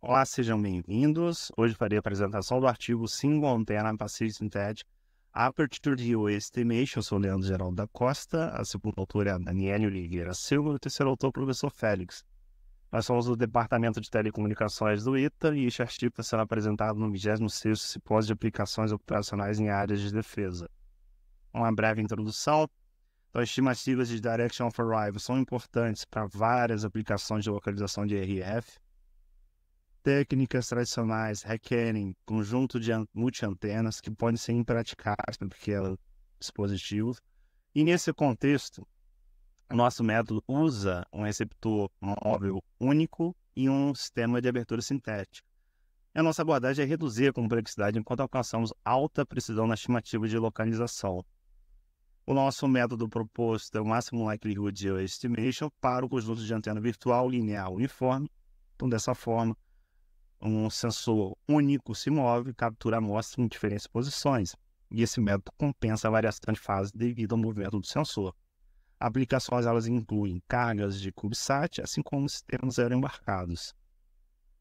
Olá, sejam bem-vindos. Hoje farei a apresentação do artigo Single Antenna Passive Synthetic Aperture Geo Estimation. Eu sou o Leandro Geraldo da Costa, a segunda autora é a Daniele Oliveira Silva e o terceiro autor é o professor Félix. Nós somos do Departamento de Telecomunicações do ITA e este artigo está sendo apresentado no 26º Simpósio de Aplicações Operacionais em Áreas de Defesa. Uma breve introdução. Então, estimativas de Direction of Arrival são importantes para várias aplicações de localização de RF. Técnicas tradicionais requerem conjunto de multi-antenas que podem ser impraticáveis para pequenos dispositivos. E nesse contexto, o nosso método usa um receptor móvel único e um sistema de abertura sintética. A nossa abordagem é reduzir a complexidade enquanto alcançamos alta precisão na estimativa de localização. O nosso método proposto é o Maximum Likelihood Estimation para o conjunto de antena virtual linear uniforme. Então, dessa forma, um sensor único se move e captura a amostra em diferentes posições, e esse método compensa a variação de fase devido ao movimento do sensor. Aplicações elas incluem cargas de CubeSat, assim como sistemas aeroembarcados.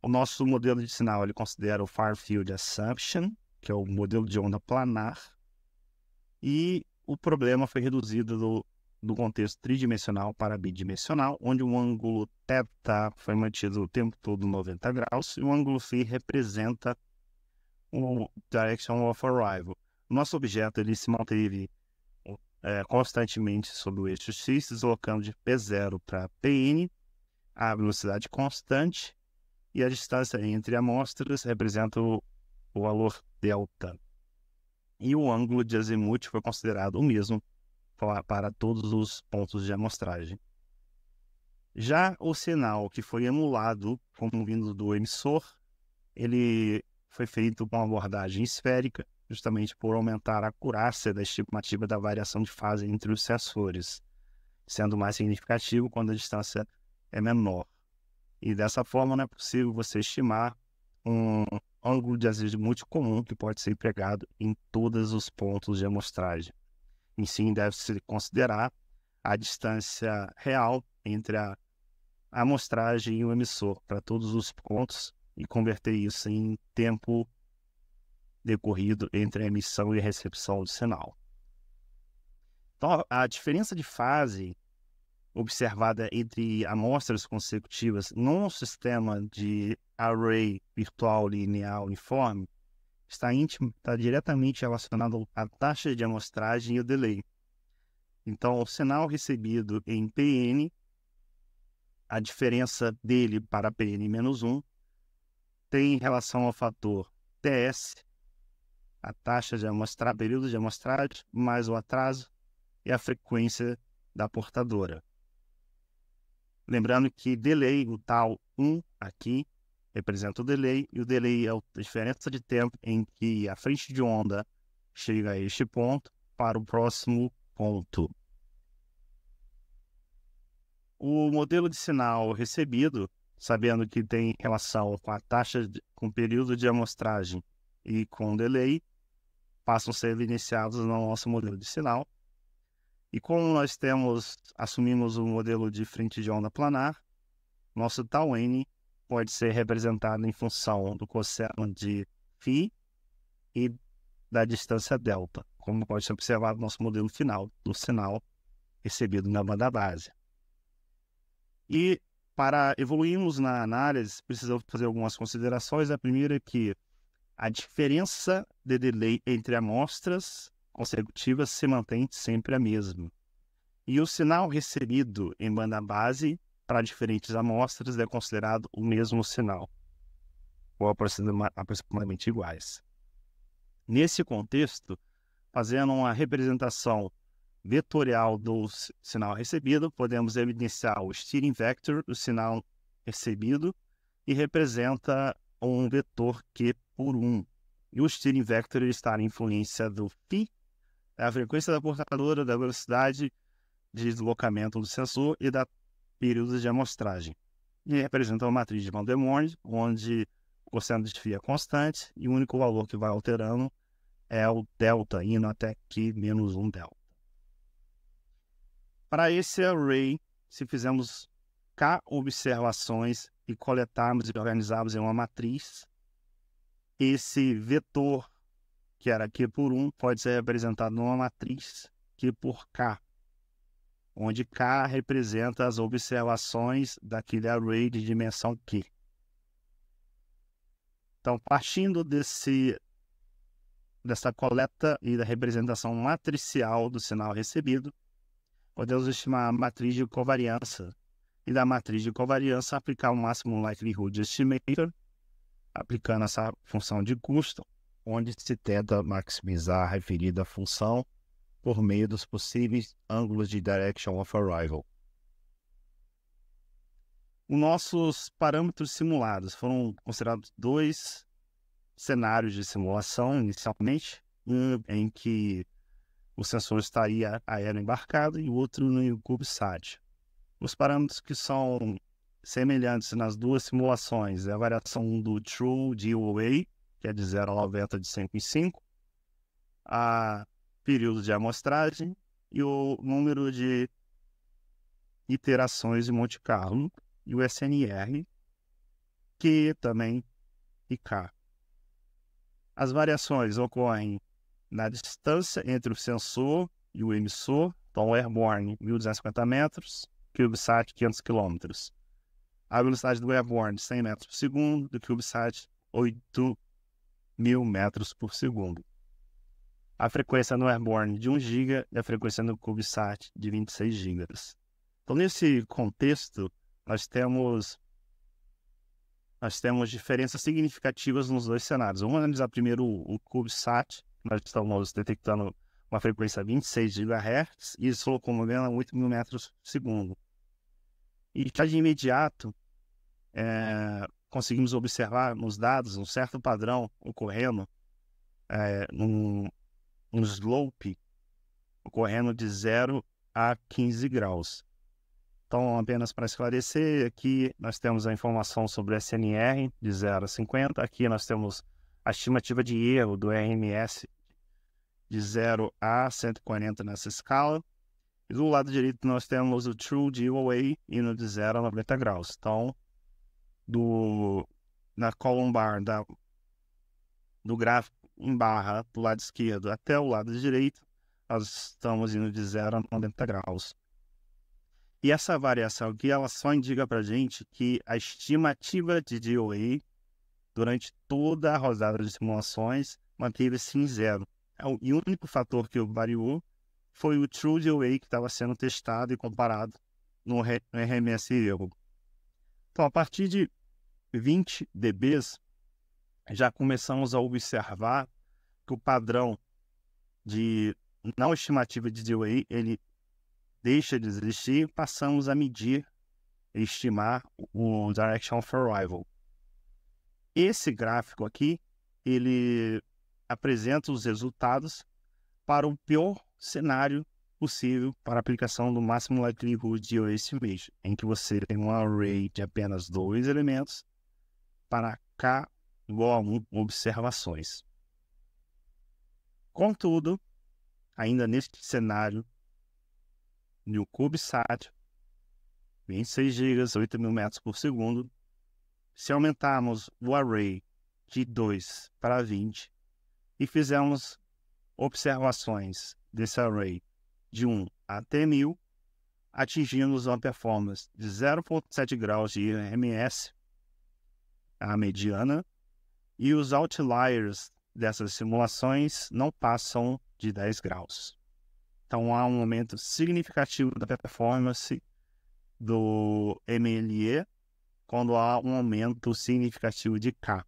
O nosso modelo de sinal ele considera o Far Field Assumption, que é o modelo de onda planar, e o problema foi reduzido do contexto tridimensional para bidimensional, onde o ângulo θ foi mantido o tempo todo 90 graus e o ângulo φ representa o Direction of Arrival. O nosso objeto ele se manteve constantemente sobre o eixo X, deslocando de P0 para Pn, a velocidade constante, e a distância entre amostras representa o valor delta. E o ângulo de azimuth foi considerado o mesmo para todos os pontos de amostragem. Já o sinal que foi emulado como vindo do emissor, ele foi feito com uma abordagem esférica, justamente por aumentar a acurácia da estimativa da variação de fase entre os sensores, sendo mais significativo quando a distância é menor. E dessa forma não é possível você estimar um ângulo de azimuth comum que pode ser empregado em todos os pontos de amostragem. Em sim, deve-se considerar a distância real entre a amostragem e o emissor para todos os pontos e converter isso em tempo decorrido entre a emissão e a recepção do sinal. Então, a diferença de fase observada entre amostras consecutivas num sistema de array virtual linear uniforme está diretamente relacionado à taxa de amostragem e o delay. Então, o sinal recebido em PN, a diferença dele para PN-1 tem relação ao fator TS, a taxa de amostragem, período de amostragem, mais o atraso e a frequência da portadora. Lembrando que delay, o tal 1 aqui, representa o delay, e o delay é a diferença de tempo em que a frente de onda chega a este ponto para o próximo ponto. O modelo de sinal recebido, sabendo que tem relação com a taxa, com o período de amostragem e com o delay, passam a ser iniciados no nosso modelo de sinal. E como nós assumimos o modelo de frente de onda planar, nosso tau n pode ser representado em função do cosseno de φ e da distância delta, como pode ser observado no nosso modelo final do sinal recebido na banda base. E para evoluirmos na análise, precisamos fazer algumas considerações. A primeira é que a diferença de delay entre amostras consecutivas se mantém sempre a mesma. E o sinal recebido em banda base para diferentes amostras é considerado o mesmo sinal, ou aproximadamente iguais. Nesse contexto, fazendo uma representação vetorial do sinal recebido, podemos evidenciar o steering vector do sinal recebido e representa um vetor Q por 1. E o steering vector está na influência do φ, da frequência da portadora, da velocidade de deslocamento do sensor e da período de amostragem. E representa uma matriz de Van der Waals, onde o cosseno de φ é constante e o único valor que vai alterando é o delta, indo até Q menos 1 delta. Para esse array, se fizermos K observações e coletarmos e organizarmos em uma matriz, esse vetor, que era Q por 1, pode ser representado numa matriz Q por K, onde K representa as observações daquele array de dimensão Q. Então, partindo dessa coleta e da representação matricial do sinal recebido, podemos estimar a matriz de covariância, e da matriz de covariância aplicar o máximo likelihood estimator, aplicando essa função de custo, onde se tenta maximizar a referida função por meio dos possíveis ângulos de direction of arrival. Os nossos parâmetros simulados foram considerados 2 cenários de simulação inicialmente, um em que o sensor estaria aéreo embarcado e o outro no CubeSat. Os parâmetros que são semelhantes nas duas simulações é a variação do True DOA, que é de 0 a 90 de 5 em 5, a período de amostragem e o número de iterações de Monte Carlo, e o SNR, Q também e K. As variações ocorrem na distância entre o sensor e o emissor, então o Airborne 1.250 metros, CubeSat 500 km. A velocidade do Airborne 100 metros por segundo, do CubeSat 8.000 metros por segundo. A frequência no Airborne de 1 GB e a frequência no CubeSat de 26 GB. Então, nesse contexto, nós temos diferenças significativas nos dois cenários. Vamos analisar primeiro o CubeSat. Nós estamos detectando uma frequência 26 GHz e isso locomovendo a 8.000 metros por segundo. E já de imediato, conseguimos observar nos dados um certo padrão ocorrendo num slope ocorrendo de 0 a 15 graus. Então, apenas para esclarecer, aqui nós temos a informação sobre o SNR de 0 a 50. Aqui nós temos a estimativa de erro do RMS de 0 a 140 nessa escala. E do lado direito nós temos o True DOA indo de 0 a 90 graus. Então, na column bar do gráfico em barra do lado esquerdo até o lado direito, nós estamos indo de 0 a 90 graus. E essa variação aqui, ela só indica para a gente que a estimativa de DOA durante toda a rodada de simulações manteve-se em 0. E o único fator que variou foi o True DOA que estava sendo testado e comparado no RMS erro. Então, a partir de 20 dBs, já começamos a observar que o padrão de não estimativa de DOA, ele deixa de existir, passamos a medir e estimar o Direction of Arrival. Esse gráfico aqui, ele apresenta os resultados para o pior cenário possível para a aplicação do máximo likelihood DOA estimation, em que você tem um array de apenas 2 elementos para K igual a 1 observações. Contudo, ainda neste cenário, no CubeSat, 26 GB, 8.000 metros por segundo, se aumentarmos o array de 2 para 20 e fizermos observações desse array de 1 até 1.000, atingimos uma performance de 0,7 graus de RMS, a mediana, e os outliers dessas simulações não passam de 10 graus. Então, há um aumento significativo da performance do MLE quando há um aumento significativo de K.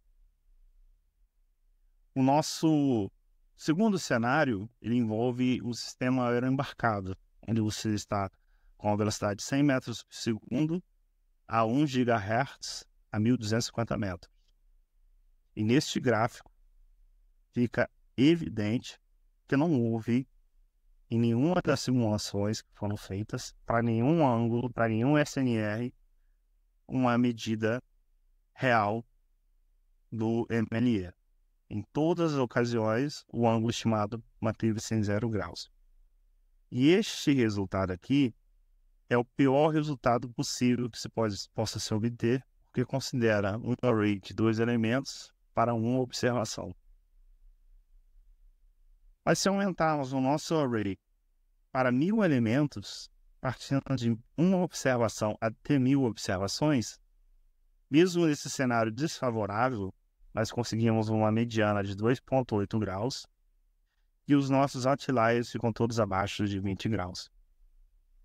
O nosso segundo cenário, ele envolve um sistema aeroembarcado, onde você está com a velocidade de 100 metros por segundo a 1 GHz a 1.250 metros. E neste gráfico fica evidente que não houve em nenhuma das simulações que foram feitas, para nenhum ângulo, para nenhum SNR, uma medida real do MLE. Em todas as ocasiões, o ângulo estimado manteve-se em 0 graus. E este resultado aqui é o pior resultado possível que se possa se obter, porque porque considera um array de 2 elementos para uma observação. Mas se aumentarmos o nosso array para 1000 elementos, partindo de uma observação até 1000 observações, mesmo nesse cenário desfavorável, nós conseguimos uma mediana de 2,8 graus e os nossos outliers ficam todos abaixo de 20 graus.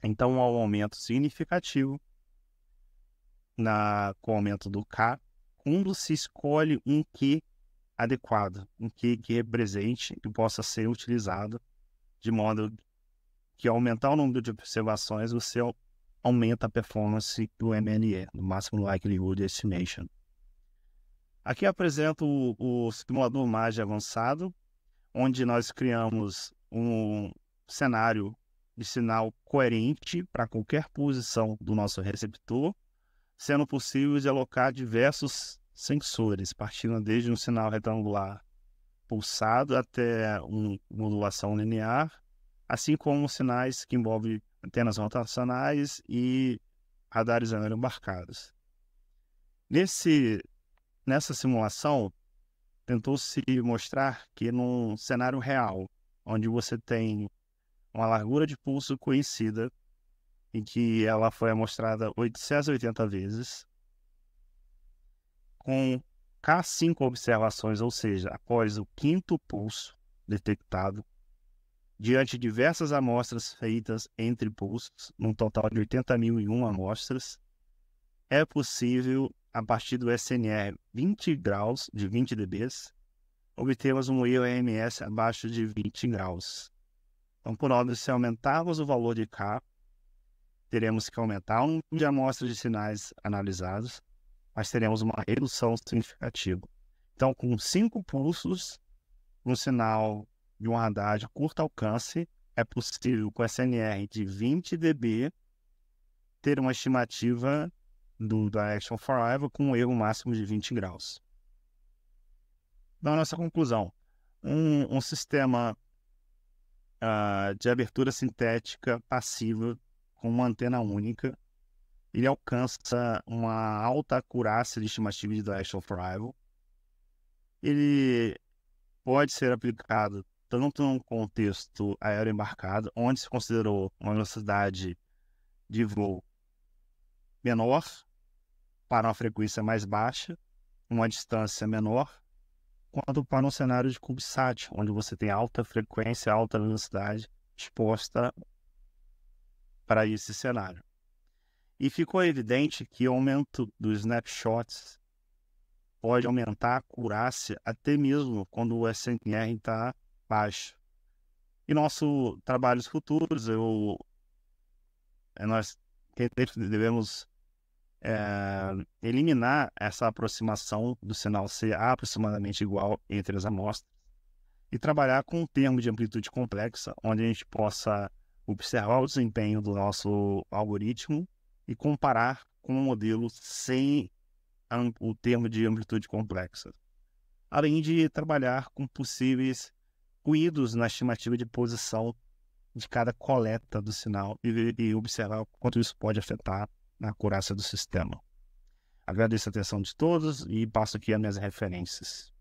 Então, há um aumento significativo com o aumento do K, quando se escolhe um Q adequado, um Q que represente e possa ser utilizado de modo que, ao aumentar o número de observações, você aumenta a performance do MLE, do Maximum Likelihood Estimation. Aqui apresento o simulador MAGE avançado, onde nós criamos um cenário de sinal coerente para qualquer posição do nosso receptor, sendo possível de alocar diversos sensores, partindo desde um sinal retangular pulsado até uma modulação linear, assim como sinais que envolvem antenas rotacionais e radares aeroembarcados. Nessa simulação, tentou-se mostrar que num cenário real, onde você tem uma largura de pulso conhecida, em que ela foi amostrada 880 vezes, com K5 observações, ou seja, após o 5º pulso detectado, diante de diversas amostras feitas entre pulsos, num total de 80.001 amostras, é possível, a partir do SNR 20 graus, de 20 dB, obtermos um erro RMS abaixo de 20 graus. Então, por ordem, se aumentarmos o valor de K, teremos que aumentar o número de amostras de sinais analisados, mas teremos uma redução significativa. Então, com 5 pulsos, um sinal de um radar de curto alcance, é possível, com SNR de 20 dB, ter uma estimativa do Direction for Arrival com um erro máximo de 20 graus. Então, nossa conclusão: um sistema de abertura sintética passiva com uma antena única, ele alcança uma alta acurácia de estimativa de Direction for Arrival. Ele pode ser aplicado tanto num contexto aeroembarcado, onde se considerou uma velocidade de voo menor para uma frequência mais baixa, uma distância menor, quanto para um cenário de CubeSat, onde você tem alta frequência, alta velocidade exposta para esse cenário. E ficou evidente que o aumento dos snapshots pode aumentar a acurácia até mesmo quando o SNR está baixo. E nossos trabalhos futuros, nós devemos eliminar essa aproximação do sinal ser aproximadamente igual entre as amostras e trabalhar com um termo de amplitude complexa, onde a gente possa observar o desempenho do nosso algoritmo e comparar com um modelo sem o termo de amplitude complexa, além de trabalhar com possíveis ruídos na estimativa de posição de cada coleta do sinal e observar quanto isso pode afetar na acurácia do sistema. Agradeço a atenção de todos e passo aqui as minhas referências.